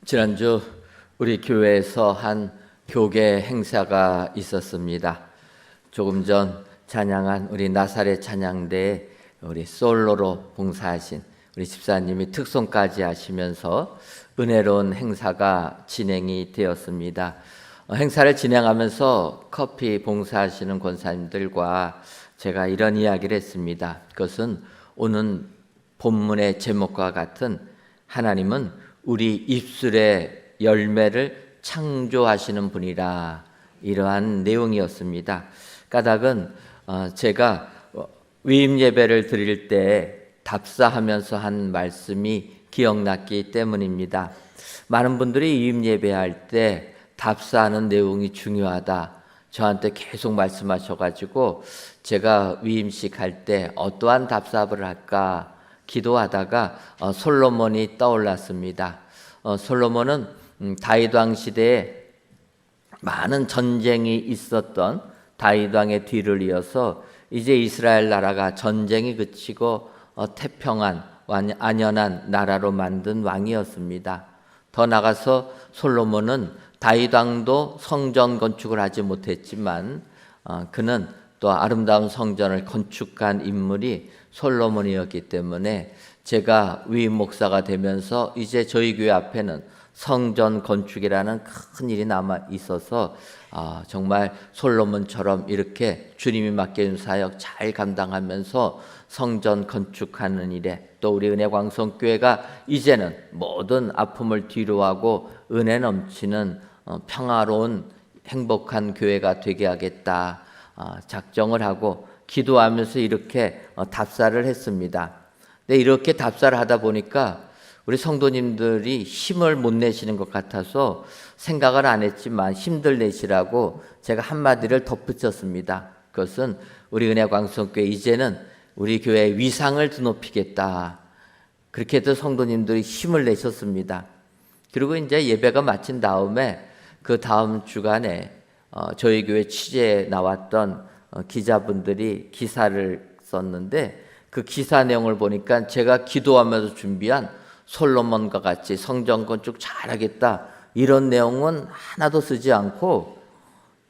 지난주 우리 교회에서 한 교계 행사가 있었습니다. 조금 전 찬양한 우리 나사렛 찬양대에 우리 솔로로 봉사하신 우리 집사님이 특송까지 하시면서 은혜로운 행사가 진행이 되었습니다. 행사를 진행하면서 커피 봉사하시는 권사님들과 제가 이런 이야기를 했습니다. 그것은 오늘 본문의 제목과 같은 하나님은 우리 입술의 열매를 창조하시는 분이라, 이러한 내용이었습니다. 까닭은 제가 위임 예배를 드릴 때 답사하면서 한 말씀이 기억났기 때문입니다. 많은 분들이 위임 예배할 때 답사하는 내용이 중요하다, 저한테 계속 말씀하셔가지고 제가 위임식 할 때 어떠한 답사를 할까 기도하다가 솔로몬이 떠올랐습니다. 솔로몬은 다윗 왕 시대에 많은 전쟁이 있었던 다윗 왕의 뒤를 이어서 이제 이스라엘 나라가 전쟁이 그치고 태평한 안연한 나라로 만든 왕이었습니다. 더 나가서 솔로몬은 다윗 왕도 성전 건축을 하지 못했지만 그는 또 아름다운 성전을 건축한 인물이 솔로몬이었기 때문에 제가 위임 목사가 되면서 이제 저희 교회 앞에는 성전 건축이라는 큰 일이 남아 있어서 정말 솔로몬처럼 이렇게 주님이 맡겨준 사역 잘 감당하면서 성전 건축하는 일에, 또 우리 은혜광성교회가 이제는 모든 아픔을 뒤로하고 은혜 넘치는 평화로운 행복한 교회가 되게 하겠다 작정을 하고 기도하면서 이렇게 답사를 했습니다. 근데 이렇게 답사를 하다 보니까 우리 성도님들이 힘을 못 내시는 것 같아서 생각을 안 했지만 힘들 내시라고 제가 한마디를 덧붙였습니다. 그것은 우리 은혜광성교회 이제는 우리 교회의 위상을 드높이겠다, 그렇게 해서 성도님들이 힘을 내셨습니다. 그리고 이제 예배가 마친 다음에 그 다음 주간에 저희 교회 취재에 나왔던 기자분들이 기사를 썼는데, 그 기사 내용을 보니까 제가 기도하면서 준비한 솔로몬과 같이 성전 건축 잘하겠다 이런 내용은 하나도 쓰지 않고,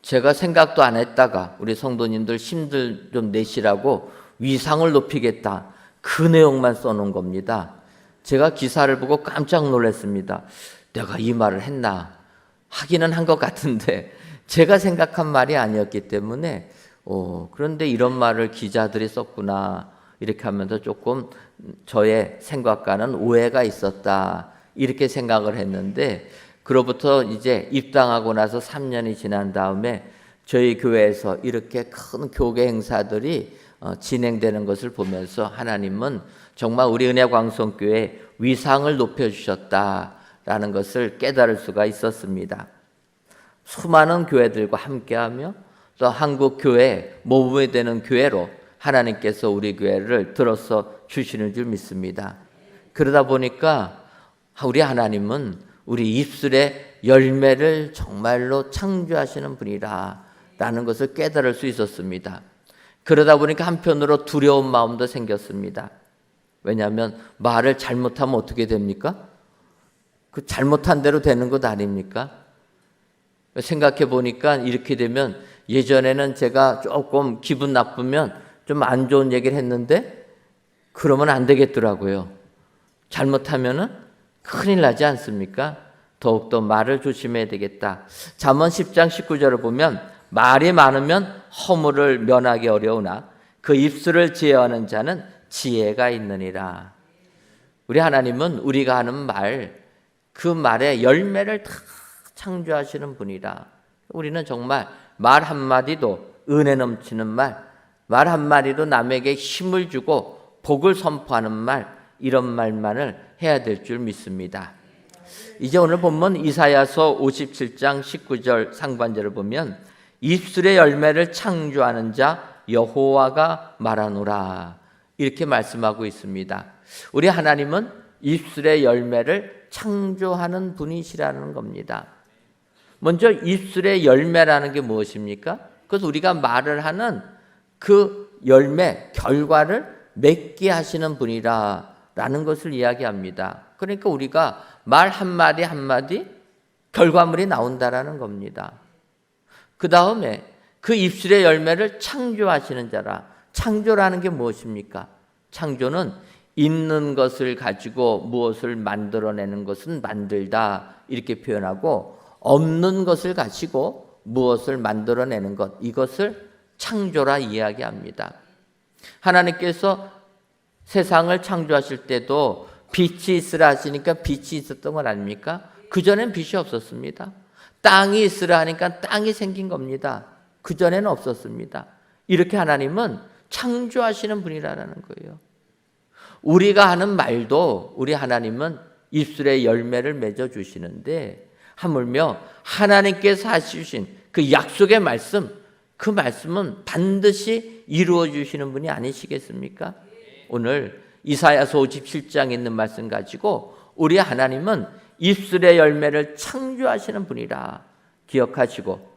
제가 생각도 안 했다가 우리 성도님들 힘들 좀 내시라고 위상을 높이겠다 그 내용만 써놓은 겁니다. 제가 기사를 보고 깜짝 놀랐습니다. 내가 이 말을 했나? 하기는 한 것 같은데 제가 생각한 말이 아니었기 때문에 그런데 이런 말을 기자들이 썼구나, 이렇게 하면서 조금 저의 생각과는 오해가 있었다, 이렇게 생각을 했는데, 그로부터 이제 입당하고 나서 3년이 지난 다음에 저희 교회에서 이렇게 큰 교계 행사들이 진행되는 것을 보면서 하나님은 정말 우리 은혜광성교회 위상을 높여주셨다라는 것을 깨달을 수가 있었습니다. 수많은 교회들과 함께하며 또 한국 교회 모범이 되는 교회로 하나님께서 우리 교회를 들어서 주시는 줄 믿습니다. 그러다 보니까 우리 하나님은 우리 입술의 열매를 정말로 창조하시는 분이라 라는 것을 깨달을 수 있었습니다. 그러다 보니까 한편으로 두려운 마음도 생겼습니다. 왜냐하면 말을 잘못하면 어떻게 됩니까? 그 잘못한 대로 되는 것 아닙니까? 생각해 보니까 이렇게 되면, 예전에는 제가 조금 기분 나쁘면 좀 안 좋은 얘기를 했는데 그러면 안 되겠더라고요. 잘못하면은 큰일 나지 않습니까? 더욱더 말을 조심해야 되겠다. 잠언 10장 19절을 보면 말이 많으면 허물을 면하기 어려우나 그 입술을 제어하는 자는 지혜가 있느니라. 우리 하나님은 우리가 하는 말, 그 말의 열매를 다 창조하시는 분이라. 우리는 정말 말 한마디도 은혜 넘치는 말 한마디도 남에게 힘을 주고 복을 선포하는 말, 이런 말만을 해야 될 줄 믿습니다. 이제 오늘 본문 이사야서 57장 19절 상반절을 보면 입술의 열매를 창조하는 자 여호와가 말하노라, 이렇게 말씀하고 있습니다. 우리 하나님은 입술의 열매를 창조하는 분이시라는 겁니다. 먼저 입술의 열매라는 게 무엇입니까? 그것은 우리가 말을 하는 그 열매, 결과를 맺게 하시는 분이라 라는 것을 이야기합니다. 그러니까 우리가 말 한마디 한마디 결과물이 나온다라는 겁니다. 그 다음에 그 입술의 열매를 창조하시는 자라. 창조라는 게 무엇입니까? 창조는 있는 것을 가지고 무엇을 만들어내는 것은 만들다 이렇게 표현하고, 없는 것을 가지고 무엇을 만들어내는 것, 이것을 창조라 이야기합니다. 하나님께서 세상을 창조하실 때도 빛이 있으라 하시니까 빛이 있었던 건 아닙니까? 그전엔 빛이 없었습니다. 땅이 있으라 하니까 땅이 생긴 겁니다. 그전에는 없었습니다. 이렇게 하나님은 창조하시는 분이라는 거예요. 우리가 하는 말도 우리 하나님은 입술의 열매를 맺어주시는데, 하물며 하나님께서 하시신 그 약속의 말씀, 그 말씀은 반드시 이루어주시는 분이 아니시겠습니까? 오늘 이사야서 57장에 있는 말씀 가지고 우리 하나님은 입술의 열매를 창조하시는 분이라 기억하시고,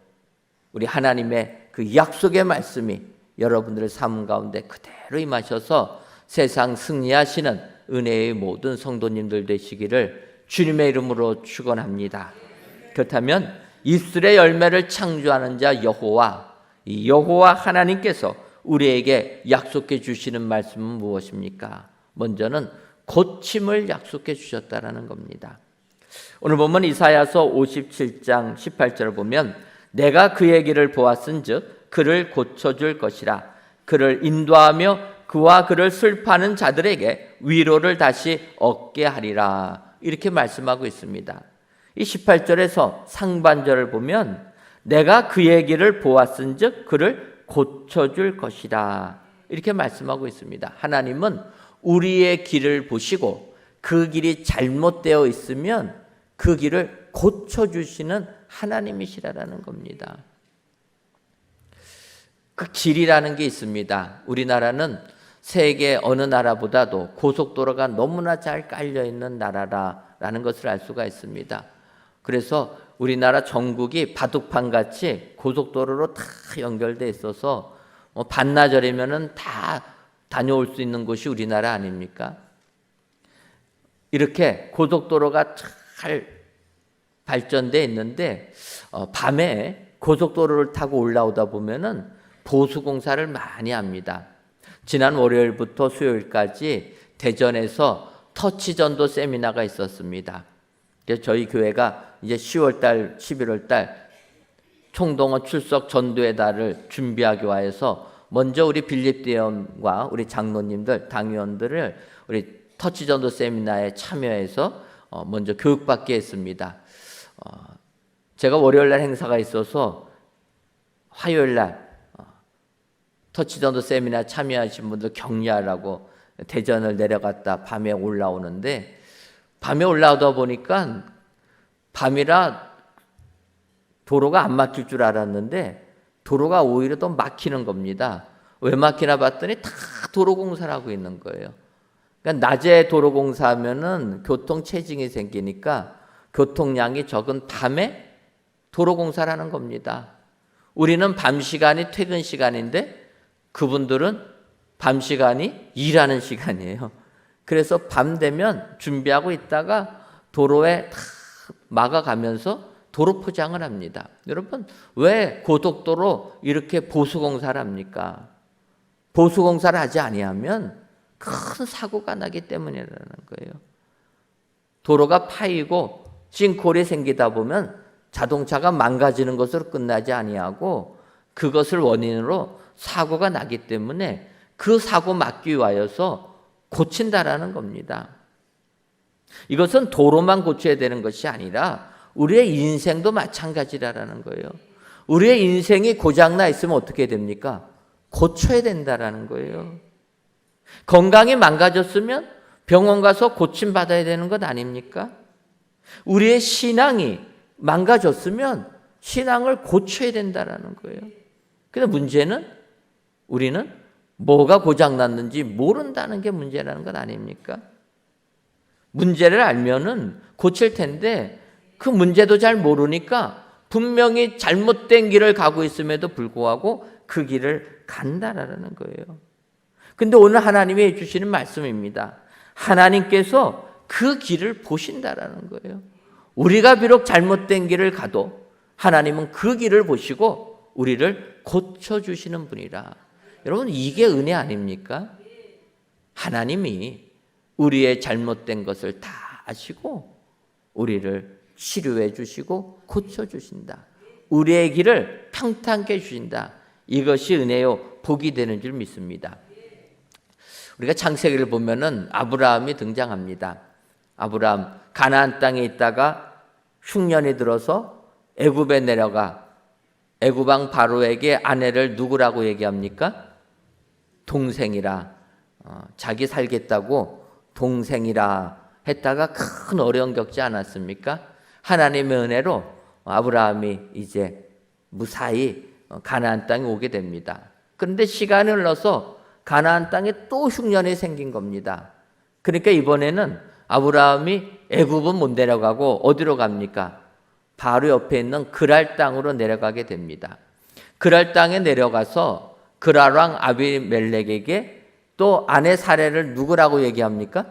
우리 하나님의 그 약속의 말씀이 여러분들의 삶 가운데 그대로 임하셔서 세상 승리하시는 은혜의 모든 성도님들 되시기를 주님의 이름으로 축원합니다. 그렇다면 입술의 열매를 창조하는 자 여호와, 이 여호와 하나님께서 우리에게 약속해 주시는 말씀은 무엇입니까? 먼저는 고침을 약속해 주셨다라는 겁니다. 오늘 보면 이사야서 57장 18절을 보면, 내가 그의 길을 보았은즉 그를 고쳐줄 것이라. 그를 인도하며 그와 그를 슬퍼하는 자들에게 위로를 다시 얻게 하리라. 이렇게 말씀하고 있습니다. 이 18절에서 상반절을 보면, 내가 그의 길을 보았은즉 그를 고쳐줄 것이다, 이렇게 말씀하고 있습니다. 하나님은 우리의 길을 보시고 그 길이 잘못되어 있으면 그 길을 고쳐주시는 하나님이시라는 겁니다. 그 길이라는 게 있습니다. 우리나라는 세계 어느 나라보다도 고속도로가 너무나 잘 깔려있는 나라라는 것을 알 수가 있습니다. 그래서 우리나라 전국이 바둑판같이 고속도로로 다 연결돼 있어서 반나절이면은 다 다녀올 수 있는 곳이 우리나라 아닙니까? 이렇게 고속도로가 잘 발전돼 있는데, 밤에 고속도로를 타고 올라오다 보면은 보수공사를 많이 합니다. 지난 월요일부터 수요일까지 대전에서 터치전도 세미나가 있었습니다. 그래서 저희 교회가 이제 10월달, 11월달 총동원 출석 전도의 달을 준비하기 위해서 먼저 우리 빌립대원과 우리 장로님들, 당위원들을 우리 터치전도 세미나에 참여해서 먼저 교육받게 했습니다. 제가 월요일날 행사가 있어서 화요일날 터치전도 세미나 참여하신 분들 격려하라고 대전을 내려갔다 밤에 올라오는데, 밤에 올라오다 보니까 밤이라 도로가 안 막힐 줄 알았는데 도로가 오히려 더 막히는 겁니다. 왜 막히나 봤더니 다 도로 공사를 하고 있는 거예요. 그러니까 낮에 도로 공사하면은 교통 체증이 생기니까 교통량이 적은 밤에 도로 공사를 하는 겁니다. 우리는 밤 시간이 퇴근 시간인데 그분들은 밤 시간이 일하는 시간이에요. 그래서 밤 되면 준비하고 있다가 도로에 다 막아가면서 도로 포장을 합니다. 여러분, 왜 고속도로 이렇게 보수공사를 합니까? 보수공사를 하지 아니하면 큰 사고가 나기 때문이라는 거예요. 도로가 파이고 싱크홀이 생기다 보면 자동차가 망가지는 것으로 끝나지 아니하고 그것을 원인으로 사고가 나기 때문에 그 사고 막기 위하여서 고친다라는 겁니다. 이것은 도로만 고쳐야 되는 것이 아니라 우리의 인생도 마찬가지라는 거예요. 우리의 인생이 고장나 있으면 어떻게 됩니까? 고쳐야 된다라는 거예요. 건강이 망가졌으면 병원 가서 고침받아야 되는 것 아닙니까? 우리의 신앙이 망가졌으면 신앙을 고쳐야 된다라는 거예요. 근데 문제는 우리는 뭐가 고장났는지 모른다는 게 문제라는 것 아닙니까? 문제를 알면은 고칠 텐데 그 문제도 잘 모르니까 분명히 잘못된 길을 가고 있음에도 불구하고 그 길을 간다라는 거예요. 근데 오늘 하나님이 해주시는 말씀입니다. 하나님께서 그 길을 보신다라는 거예요. 우리가 비록 잘못된 길을 가도 하나님은 그 길을 보시고 우리를 고쳐주시는 분이라. 여러분, 이게 은혜 아닙니까? 하나님이 우리의 잘못된 것을 다 아시고 우리를 치료해 주시고 고쳐주신다. 우리의 길을 평탄케 주신다. 이것이 은혜요 복이 되는 줄 믿습니다. 우리가 창세기를 보면은 아브라함이 등장합니다. 아브라함 가나안 땅에 있다가 흉년이 들어서 애굽에 내려가 애굽 왕 바로에게 아내를 누구라고 얘기합니까? 동생이라. 자기 살겠다고 동생이라 했다가 큰 어려움 겪지 않았습니까? 하나님의 은혜로 아브라함이 이제 무사히 가나안 땅에 오게 됩니다. 그런데 시간이 흘러서 가나안 땅에 또 흉년이 생긴 겁니다. 그러니까 이번에는 아브라함이 애굽은 못 내려가고 어디로 갑니까? 바로 옆에 있는 그랄 땅으로 내려가게 됩니다. 그랄 땅에 내려가서 그랄 왕 아비멜렉에게 또 아내 사례를 누구라고 얘기합니까?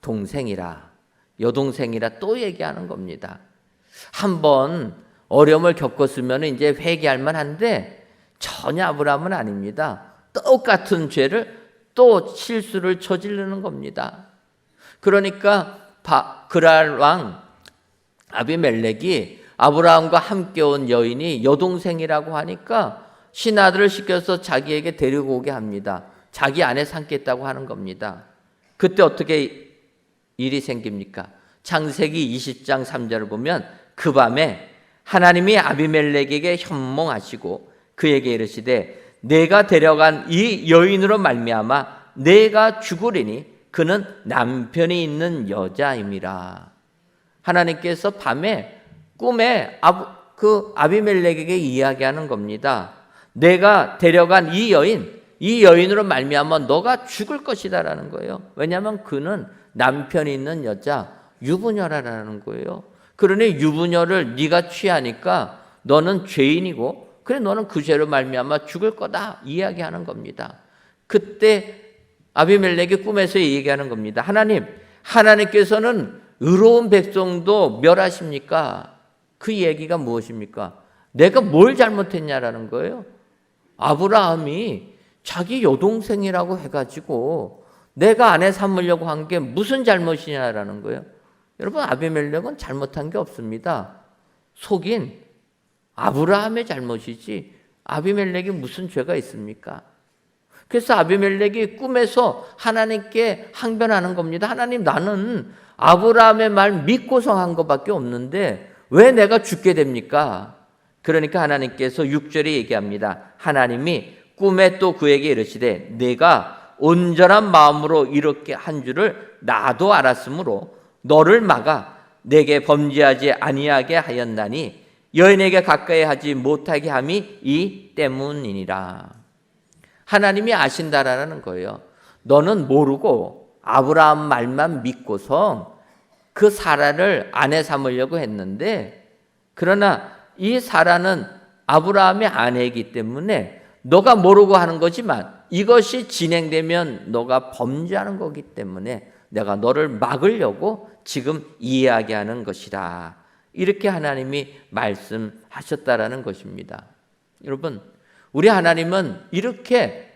동생이라, 여동생이라 또 얘기하는 겁니다. 한번 어려움을 겪었으면 이제 회개할 만한데 전혀 아브라함은 아닙니다. 똑같은 죄를 또 실수를 저지르는 겁니다. 그러니까 그랄 왕 아비멜렉이 아브라함과 함께 온 여인이 여동생이라고 하니까 신하들을 시켜서 자기에게 데리고 오게 합니다. 자기 아내 삼겠다고 하는 겁니다. 그때 어떻게 일이 생깁니까? 창세기 20장 3절을 보면 그 밤에 하나님이 아비멜렉에게 현몽하시고 그에게 이르시되 내가 데려간 이 여인으로 말미암아 내가 죽으리니 그는 남편이 있는 여자임이라. 하나님께서 밤에 꿈에 아비멜렉에게 이야기하는 겁니다. 내가 데려간 이 여인으로 말미암아 너가 죽을 것이다라는 거예요. 왜냐하면 그는 남편이 있는 여자 유부녀라는 거예요. 그러니 유부녀를 네가 취하니까 너는 죄인이고 그래 너는 그 죄로 말미암아 죽을 거다 이야기하는 겁니다. 그때 아비멜렉이 꿈에서 얘기하는 겁니다. 하나님께서는 의로운 백성도 멸하십니까? 그 얘기가 무엇입니까? 내가 뭘 잘못했냐라는 거예요. 아브라함이 자기 여동생이라고 해가지고 내가 아내 삼으려고 한 게 무슨 잘못이냐라는 거예요. 여러분, 아비멜렉은 잘못한 게 없습니다. 속인 아브라함의 잘못이지 아비멜렉이 무슨 죄가 있습니까? 그래서 아비멜렉이 꿈에서 하나님께 항변하는 겁니다. 하나님, 나는 아브라함의 말 믿고서 한 것밖에 없는데 왜 내가 죽게 됩니까? 그러니까 하나님께서 6절에 얘기합니다. 하나님이 꿈에 또 그에게 이르시되 내가 온전한 마음으로 이렇게 한 줄을 나도 알았으므로 너를 막아 내게 범죄하지 아니하게 하였나니 여인에게 가까이 하지 못하게 함이 이 때문이니라. 하나님이 아신다라는 거예요. 너는 모르고 아브라함 말만 믿고서 그 사라를 아내 삼으려고 했는데 그러나 이 사라는 아브라함의 아내이기 때문에 너가 모르고 하는 거지만 이것이 진행되면 너가 범죄하는 거기 때문에 내가 너를 막으려고 지금 이야기하는 것이다. 이렇게 하나님이 말씀하셨다라는 것입니다. 여러분, 우리 하나님은 이렇게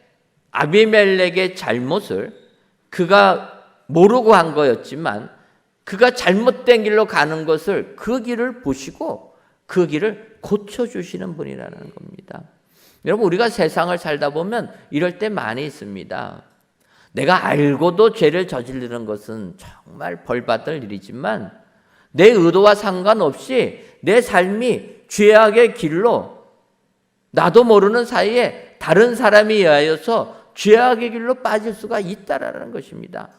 아비멜렉의 잘못을 그가 모르고 한 거였지만 그가 잘못된 길로 가는 것을 그 길을 보시고 그 길을 고쳐주시는 분이라는 겁니다. 여러분, 우리가 세상을 살다 보면 이럴 때 많이 있습니다. 내가 알고도 죄를 저지르는 것은 정말 벌받을 일이지만 내 의도와 상관없이 내 삶이 죄악의 길로 나도 모르는 사이에 다른 사람에 의하여서 죄악의 길로 빠질 수가 있다라는 것입니다.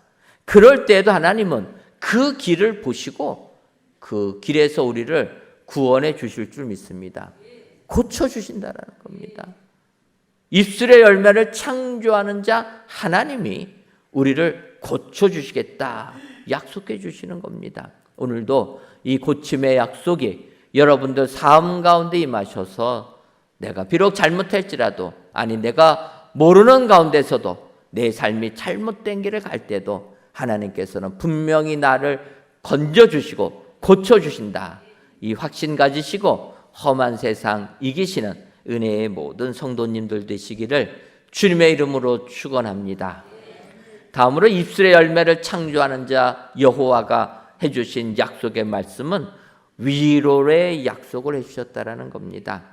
그럴 때에도 하나님은 그 길을 보시고 그 길에서 우리를 구원해 주실 줄 믿습니다. 고쳐주신다라는 겁니다. 입술의 열매를 창조하는 자 하나님이 우리를 고쳐주시겠다 약속해 주시는 겁니다. 오늘도 이 고침의 약속이 여러분들 삶 가운데 임하셔서 내가 비록 잘못할지라도 내가 모르는 가운데서도 내 삶이 잘못된 길을 갈 때도 하나님께서는 분명히 나를 건져주시고 고쳐주신다. 이 확신 가지시고 험한 세상 이기시는 은혜의 모든 성도님들 되시기를 주님의 이름으로 축원합니다. 다음으로 입술의 열매를 창조하는 자 여호와가 해주신 약속의 말씀은 위로의 약속을 해주셨다라는 겁니다.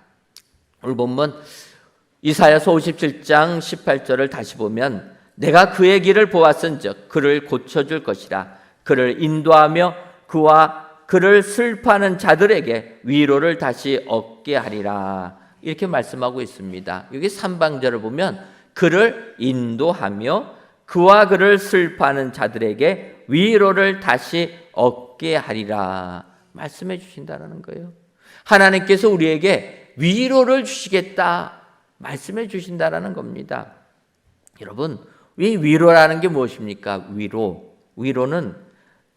오늘 본문 이사야서 57장 18절을 다시 보면 내가 그의 길을 보았은즉 그를 고쳐줄 것이라. 그를 인도하며 그와 그를 슬퍼하는 자들에게 위로를 다시 얻게 하리라. 이렇게 말씀하고 있습니다. 여기 3방절을 보면 그를 인도하며 그와 그를 슬퍼하는 자들에게 위로를 다시 얻게 하리라 말씀해 주신다는 거예요. 하나님께서 우리에게 위로를 주시겠다 말씀해 주신다는 겁니다. 여러분, 이 위로라는 게 무엇입니까? 위로는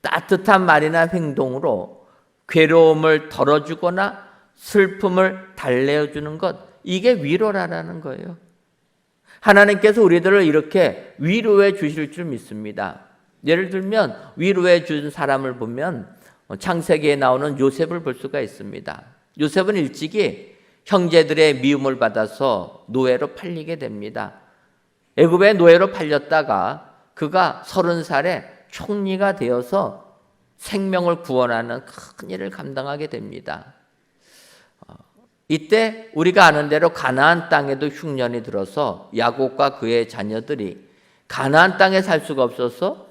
따뜻한 말이나 행동으로 괴로움을 덜어주거나 슬픔을 달래어주는 것, 이게 위로라는 거예요. 하나님께서 우리들을 이렇게 위로해 주실 줄 믿습니다. 예를 들면 위로해 준 사람을 보면 창세기에 나오는 요셉을 볼 수가 있습니다. 요셉은 일찍이 형제들의 미움을 받아서 노예로 팔리게 됩니다. 애굽의 노예로 팔렸다가 그가 30살에 총리가 되어서 생명을 구원하는 큰 일을 감당하게 됩니다. 이때 우리가 아는 대로 가나안 땅에도 흉년이 들어서 야곱과 그의 자녀들이 가나안 땅에 살 수가 없어서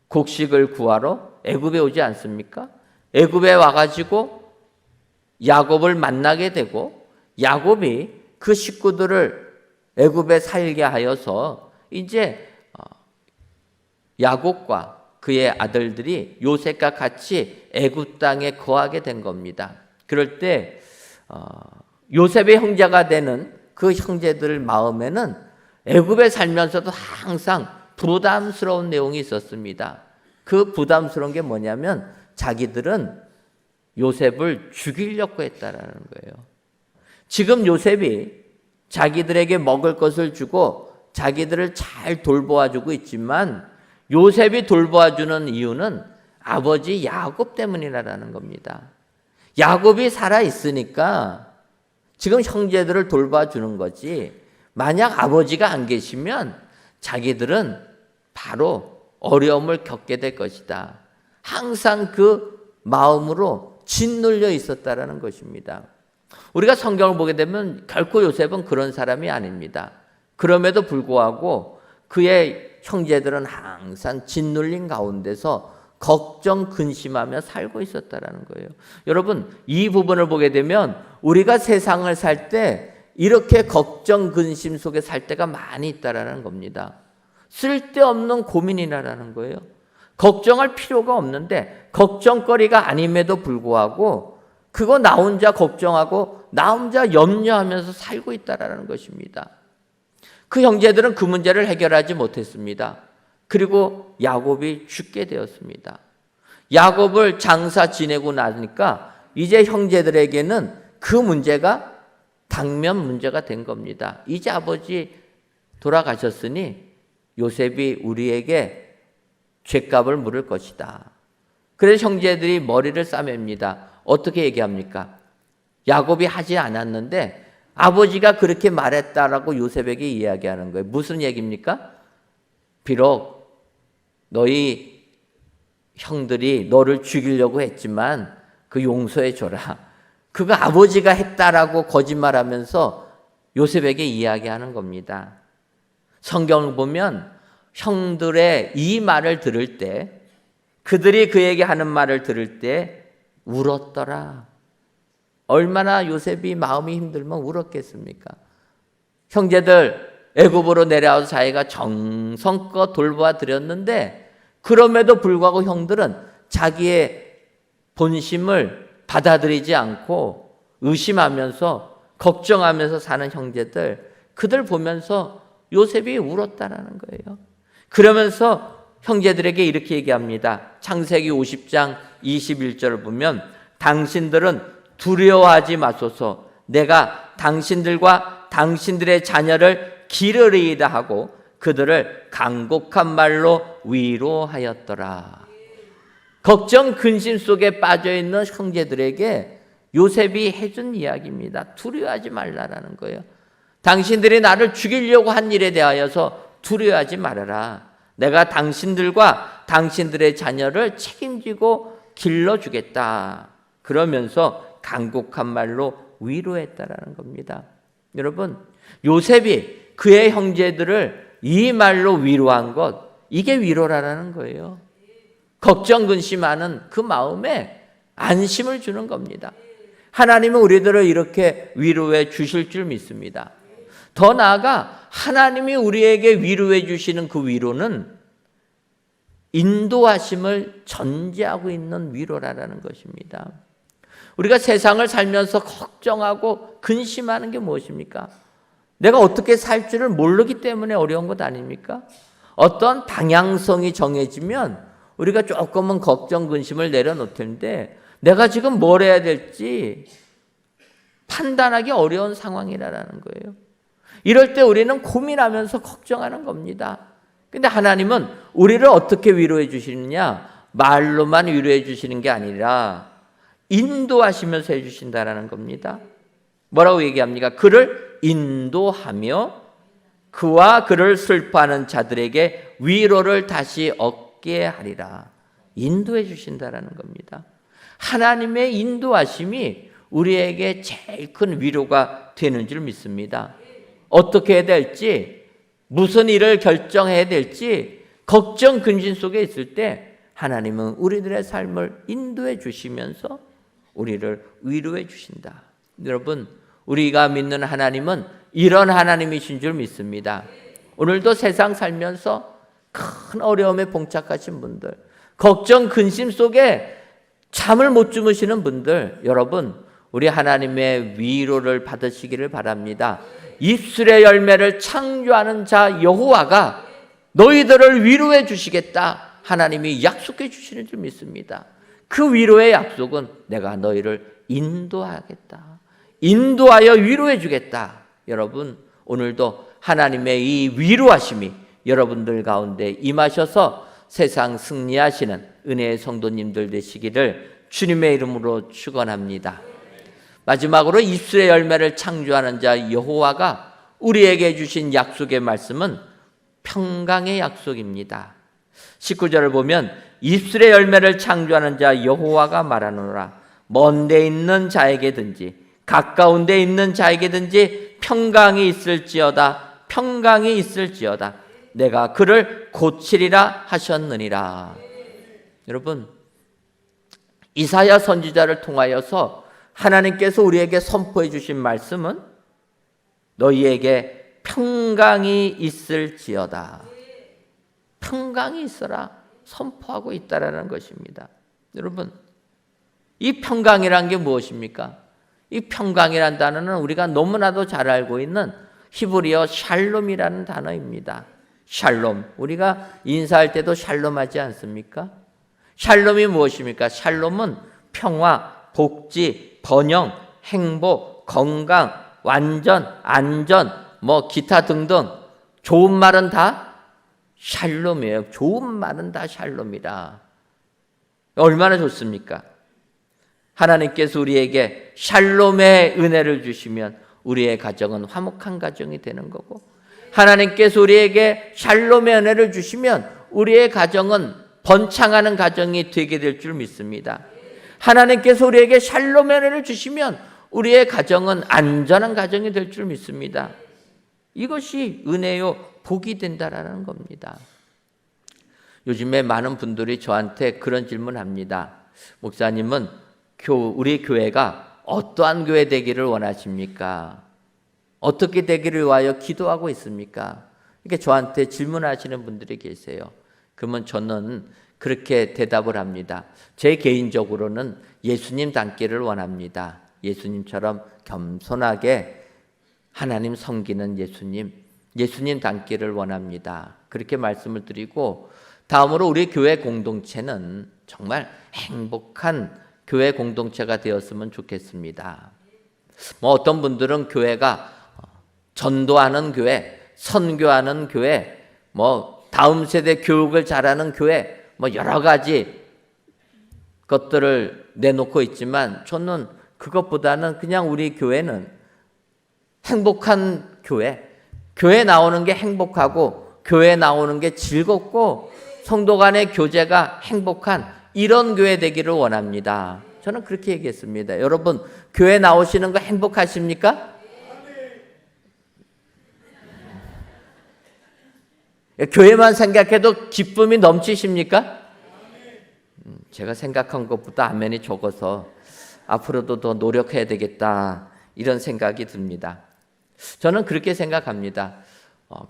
곡식을 구하러 애굽에 오지 않습니까? 애굽에 와가지고 야곱을 만나게 되고 야곱이 그 식구들을 애굽에 살게 하여서 이제 야곱과 그의 아들들이 요셉과 같이 애굽 땅에 거하게 된 겁니다. 그럴 때 요셉의 형제가 되는 그 형제들 마음에는 애굽에 살면서도 항상 부담스러운 내용이 있었습니다. 그 부담스러운 게 뭐냐면 자기들은 요셉을 죽이려고 했다라는 거예요. 지금 요셉이 자기들에게 먹을 것을 주고 자기들을 잘 돌보아주고 있지만 요셉이 돌보아주는 이유는 아버지 야곱 때문이라는 겁니다. 야곱이 살아있으니까 지금 형제들을 돌봐주는 거지, 만약 아버지가 안 계시면 자기들은 바로 어려움을 겪게 될 것이다. 항상 그 마음으로 짓눌려 있었다라는 것입니다. 우리가 성경을 보게 되면 결코 요셉은 그런 사람이 아닙니다. 그럼에도 불구하고 그의 형제들은 항상 짓눌린 가운데서 걱정 근심하며 살고 있었다라는 거예요. 여러분, 이 부분을 보게 되면 우리가 세상을 살 때 이렇게 걱정 근심 속에 살 때가 많이 있다라는 겁니다. 쓸데없는 고민이라는 거예요. 걱정할 필요가 없는데 걱정거리가 아님에도 불구하고 그거 나 혼자 걱정하고 나 혼자 염려하면서 살고 있다라는 것입니다. 그 형제들은 그 문제를 해결하지 못했습니다. 그리고 야곱이 죽게 되었습니다. 야곱을 장사 지내고 나니까 이제 형제들에게는 그 문제가 당면 문제가 된 겁니다. 이제 아버지 돌아가셨으니 요셉이 우리에게 죗값을 물을 것이다. 그래서 형제들이 머리를 싸맵니다. 어떻게 얘기합니까? 야곱이 하지 않았는데 아버지가 그렇게 말했다라고 요셉에게 이야기하는 거예요. 무슨 얘기입니까? 비록 너희 형들이 너를 죽이려고 했지만 그 용서해 줘라. 그거 아버지가 했다라고 거짓말하면서 요셉에게 이야기하는 겁니다. 성경을 보면 형들의 이 말을 들을 때, 그들이 그에게 하는 말을 들을 때 울었더라. 얼마나 요셉이 마음이 힘들면 울었겠습니까? 형제들 애굽으로 내려와서 자기가 정성껏 돌보아 드렸는데 그럼에도 불구하고 형들은 자기의 본심을 받아들이지 않고 의심하면서 걱정하면서 사는 형제들, 그들 보면서 요셉이 울었다라는 거예요. 그러면서 형제들에게 이렇게 얘기합니다. 창세기 50장 21절을 보면 당신들은 두려워하지 마소서. 내가 당신들과 당신들의 자녀를 기르리이다 하고 그들을 간곡한 말로 위로하였더라. 걱정 근심 속에 빠져있는 형제들에게 요셉이 해준 이야기입니다. 두려워하지 말라라는 거예요. 당신들이 나를 죽이려고 한 일에 대하여서 두려워하지 말아라. 내가 당신들과 당신들의 자녀를 책임지고 길러주겠다. 그러면서 간곡한 말로 위로했다라는 겁니다. 여러분, 요셉이 그의 형제들을 이 말로 위로한 것, 이게 위로라는 거예요. 걱정 근심하는 그 마음에 안심을 주는 겁니다. 하나님은 우리들을 이렇게 위로해 주실 줄 믿습니다. 더 나아가 하나님이 우리에게 위로해 주시는 그 위로는 인도하심을 전제하고 있는 위로라는 것입니다. 우리가 세상을 살면서 걱정하고 근심하는 게 무엇입니까? 내가 어떻게 살 줄을 모르기 때문에 어려운 것 아닙니까? 어떤 방향성이 정해지면 우리가 조금은 걱정, 근심을 내려놓을 텐데 내가 지금 뭘 해야 될지 판단하기 어려운 상황이라는 거예요. 이럴 때 우리는 고민하면서 걱정하는 겁니다. 근데 하나님은 우리를 어떻게 위로해 주시느냐? 말로만 위로해 주시는 게 아니라 인도하시면서 해 주신다라는 겁니다. 뭐라고 얘기합니까? 그를 인도하며 그와 그를 슬퍼하는 자들에게 위로를 다시 얻게 하리라. 인도해 주신다라는 겁니다. 하나님의 인도하심이 우리에게 제일 큰 위로가 되는 줄 믿습니다. 어떻게 해야 될지, 무슨 일을 결정해야 될지 걱정 근심 속에 있을 때 하나님은 우리들의 삶을 인도해 주시면서 우리를 위로해 주신다. 여러분, 우리가 믿는 하나님은 이런 하나님이신 줄 믿습니다. 오늘도 세상 살면서 큰 어려움에 봉착하신 분들, 걱정 근심 속에 잠을 못 주무시는 분들, 여러분, 우리 하나님의 위로를 받으시기를 바랍니다. 입술의 열매를 창조하는 자 여호와가 너희들을 위로해 주시겠다. 하나님이 약속해 주시는 줄 믿습니다. 그 위로의 약속은 내가 너희를 인도하겠다. 인도하여 위로해 주겠다. 여러분, 오늘도 하나님의 이 위로하심이 여러분들 가운데 임하셔서 세상 승리하시는 은혜의 성도님들 되시기를 주님의 이름으로 축원합니다. 마지막으로 입술의 열매를 창조하는 자 여호와가 우리에게 주신 약속의 말씀은 평강의 약속입니다. 19절을 보면 입술의 열매를 창조하는 자 여호와가 말하노라. 먼 데 있는 자에게든지 가까운 데 있는 자에게든지 평강이 있을지어다. 평강이 있을지어다. 내가 그를 고치리라 하셨느니라. 여러분, 이사야 선지자를 통하여서 하나님께서 우리에게 선포해 주신 말씀은 너희에게 평강이 있을지어다. 평강이 있어라 선포하고 있다라는 것입니다. 여러분, 이 평강이란 게 무엇입니까? 이 평강이란 단어는 우리가 너무나도 잘 알고 있는 히브리어 샬롬이라는 단어입니다. 샬롬, 우리가 인사할 때도 샬롬 하지 않습니까? 샬롬이 무엇입니까? 샬롬은 평화, 복지, 번영, 행복, 건강, 완전, 안전, 기타 등등 좋은 말은 다 샬롬이에요. 좋은 말은 다 샬롬이라. 얼마나 좋습니까? 하나님께서 우리에게 샬롬의 은혜를 주시면 우리의 가정은 화목한 가정이 되는 거고, 하나님께서 우리에게 샬롬의 은혜를 주시면 우리의 가정은 번창하는 가정이 되게 될 줄 믿습니다. 하나님께서 우리에게 샬롬의 은혜를 주시면 우리의 가정은 안전한 가정이 될 줄 믿습니다. 이것이 은혜요 복이 된다라는 겁니다. 요즘에 많은 분들이 저한테 그런 질문합니다. 목사님은 우리 교회가 어떠한 교회 되기를 원하십니까? 어떻게 되기를 위하여 기도하고 있습니까? 이렇게 저한테 질문하시는 분들이 계세요. 그러면 저는 그렇게 대답을 합니다. 제 개인적으로는 예수님 닮기를 원합니다. 예수님처럼 겸손하게 하나님 섬기는 예수님 닮기를 원합니다. 그렇게 말씀을 드리고, 다음으로 우리 교회 공동체는 정말 행복한 교회 공동체가 되었으면 좋겠습니다. 어떤 분들은 교회가 전도하는 교회, 선교하는 교회, 뭐 다음 세대 교육을 잘하는 교회, 뭐 여러 가지 것들을 내놓고 있지만 저는 그것보다는 그냥 우리 교회는 행복한 교회 나오는 게 행복하고 교회 나오는 게 즐겁고 성도 간의 교제가 행복한 이런 교회 되기를 원합니다. 저는 그렇게 얘기했습니다. 여러분, 교회 나오시는 거 행복하십니까? 교회만 생각해도 기쁨이 넘치십니까? 제가 생각한 것보다 아멘이 적어서 앞으로도 더 노력해야 되겠다 이런 생각이 듭니다. 저는 그렇게 생각합니다.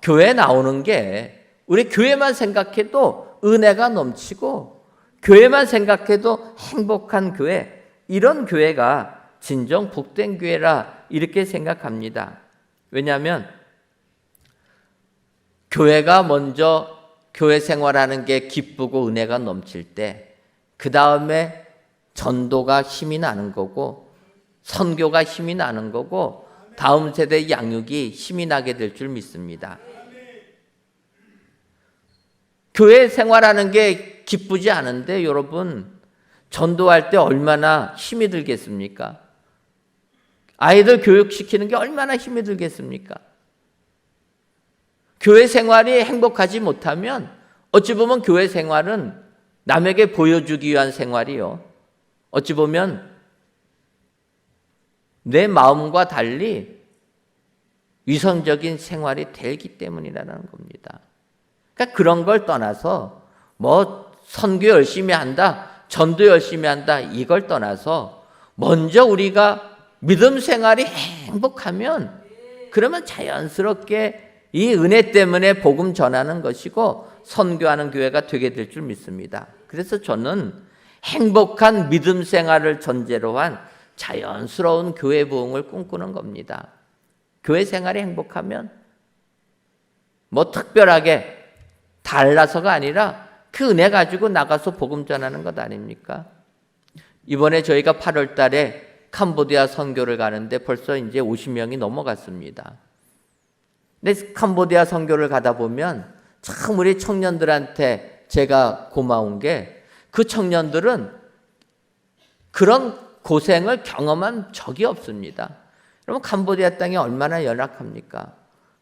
교회 나오는 게 우리 교회만 생각해도 은혜가 넘치고 교회만 생각해도 행복한 교회, 이런 교회가 진정 복된 교회라 이렇게 생각합니다. 왜냐하면 교회가 먼저 교회 생활하는 게 기쁘고 은혜가 넘칠 때 그 다음에 전도가 힘이 나는 거고 선교가 힘이 나는 거고 다음 세대 양육이 힘이 나게 될 줄 믿습니다. 교회 생활하는 게 기쁘지 않은데 여러분, 전도할 때 얼마나 힘이 들겠습니까? 아이들 교육시키는 게 얼마나 힘이 들겠습니까? 교회 생활이 행복하지 못하면 어찌 보면 교회 생활은 남에게 보여주기 위한 생활이요, 어찌 보면 내 마음과 달리 위선적인 생활이 되기 때문이라는 겁니다. 그러니까 그런 걸 떠나서 뭐 선교 열심히 한다, 전도 열심히 한다, 이걸 떠나서 먼저 우리가 믿음 생활이 행복하면 그러면 자연스럽게 이 은혜 때문에 복음 전하는 것이고 선교하는 교회가 되게 될 줄 믿습니다. 그래서 저는 행복한 믿음 생활을 전제로 한 자연스러운 교회 부흥을 꿈꾸는 겁니다. 교회 생활이 행복하면 뭐 특별하게 달라서가 아니라 그 은혜 가지고 나가서 복음 전하는 것 아닙니까? 이번에 저희가 8월 달에 캄보디아 선교를 가는데 벌써 이제 50명이 넘어갔습니다. 근데 캄보디아 선교를 가다 보면 참 우리 청년들한테 제가 고마운 게 그 청년들은 그런 고생을 경험한 적이 없습니다. 여러분, 캄보디아 땅이 얼마나 열악합니까?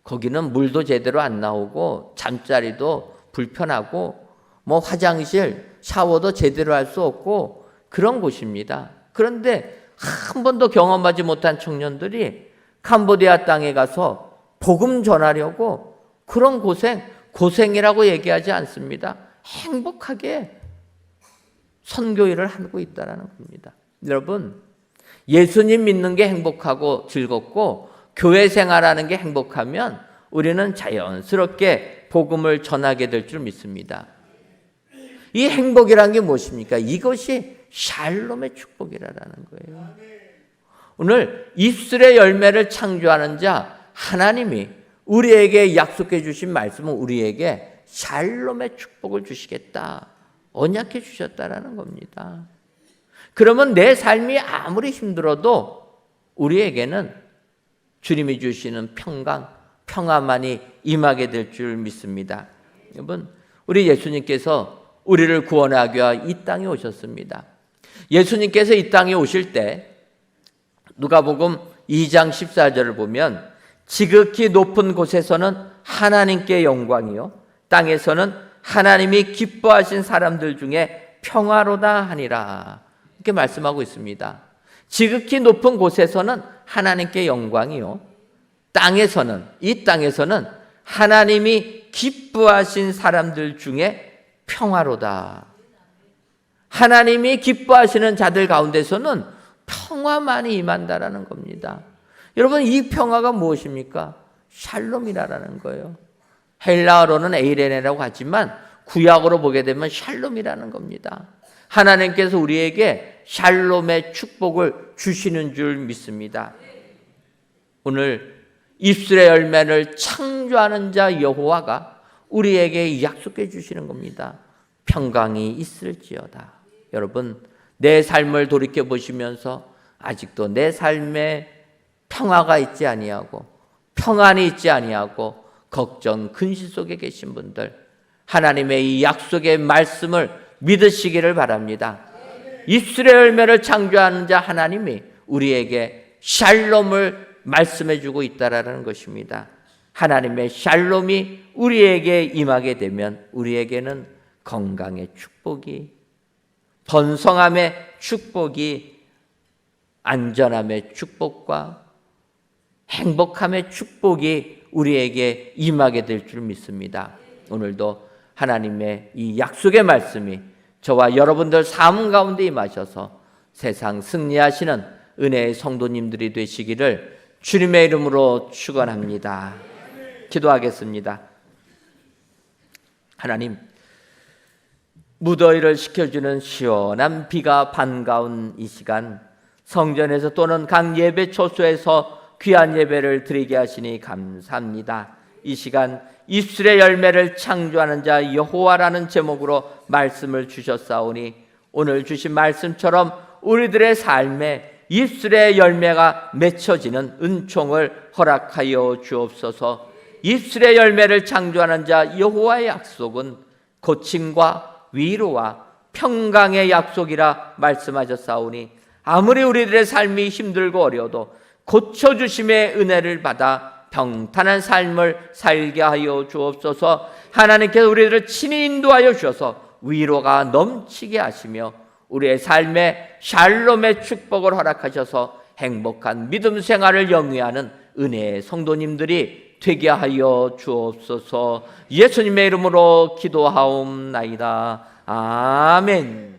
거기는 물도 제대로 안 나오고 잠자리도 불편하고 뭐 화장실, 샤워도 제대로 할 수 없고 그런 곳입니다. 그런데 한 번도 경험하지 못한 청년들이 캄보디아 땅에 가서 복음 전하려고 그런 고생이라고 얘기하지 않습니다. 행복하게 선교 일을 하고 있다는 겁니다. 여러분, 예수님 믿는 게 행복하고 즐겁고 교회 생활하는 게 행복하면 우리는 자연스럽게 복음을 전하게 될 줄 믿습니다. 이 행복이란 게 무엇입니까? 이것이 샬롬의 축복이라는 거예요. 오늘 입술의 열매를 창조하는 자 하나님이 우리에게 약속해 주신 말씀은 우리에게 샬롬의 축복을 주시겠다, 언약해 주셨다라는 겁니다. 그러면 내 삶이 아무리 힘들어도 우리에게는 주님이 주시는 평화만이 임하게 될 줄 믿습니다. 여러분, 우리 예수님께서 우리를 구원하기 위해 이 땅에 오셨습니다. 예수님께서 이 땅에 오실 때 누가복음 2장 14절을 보면 지극히 높은 곳에서는 하나님께 영광이요 땅에서는 하나님이 기뻐하신 사람들 중에 평화로다 하니라, 이렇게 말씀하고 있습니다. 지극히 높은 곳에서는 하나님께 영광이요 이 땅에서는 하나님이 기뻐하신 사람들 중에 평화로다. 하나님이 기뻐하시는 자들 가운데서는 평화만이 임한다라는 겁니다. 여러분, 이 평화가 무엇입니까? 샬롬이라는 거예요. 헬라어로는 에이레네라고 하지만 구약으로 보게 되면 샬롬이라는 겁니다. 하나님께서 우리에게 샬롬의 축복을 주시는 줄 믿습니다. 오늘 입술의 열매를 창조하는 자 여호와가 우리에게 약속해 주시는 겁니다. 평강이 있을지어다. 여러분, 내 삶을 돌이켜 보시면서 아직도 내 삶에 평화가 있지 아니하고 평안이 있지 아니하고 걱정, 근심 속에 계신 분들, 하나님의 이 약속의 말씀을 믿으시기를 바랍니다. 입술의 열매를 창조하는 자 하나님이 우리에게 샬롬을 말씀해 주고 있다라는 것입니다. 하나님의 샬롬이 우리에게 임하게 되면 우리에게는 건강의 축복이, 번성함의 축복이, 안전함의 축복과 행복함의 축복이 우리에게 임하게 될 줄 믿습니다. 오늘도 하나님의 이 약속의 말씀이 저와 여러분들 삶 가운데 임하셔서 세상 승리하시는 은혜의 성도님들이 되시기를 주님의 이름으로 축원합니다. 기도하겠습니다. 하나님, 무더위를 식혀주는 시원한 비가 반가운 이 시간, 성전에서 또는 각 예배 초소에서 귀한 예배를 드리게 하시니 감사합니다. 이 시간 입술의 열매를 창조하는 자 여호와라는 제목으로 말씀을 주셨사오니 오늘 주신 말씀처럼 우리들의 삶에 입술의 열매가 맺혀지는 은총을 허락하여 주옵소서. 입술의 열매를 창조하는 자 여호와의 약속은 고침과 위로와 평강의 약속이라 말씀하셨사오니 아무리 우리들의 삶이 힘들고 어려워도 고쳐주심의 은혜를 받아 평탄한 삶을 살게 하여 주옵소서. 하나님께서 우리들을 친히 인도하여 주셔서 위로가 넘치게 하시며 우리의 삶에 샬롬의 축복을 허락하셔서 행복한 믿음 생활을 영위하는 은혜의 성도님들이 되게 하여 주옵소서. 예수님의 이름으로 기도하옵나이다. 아멘.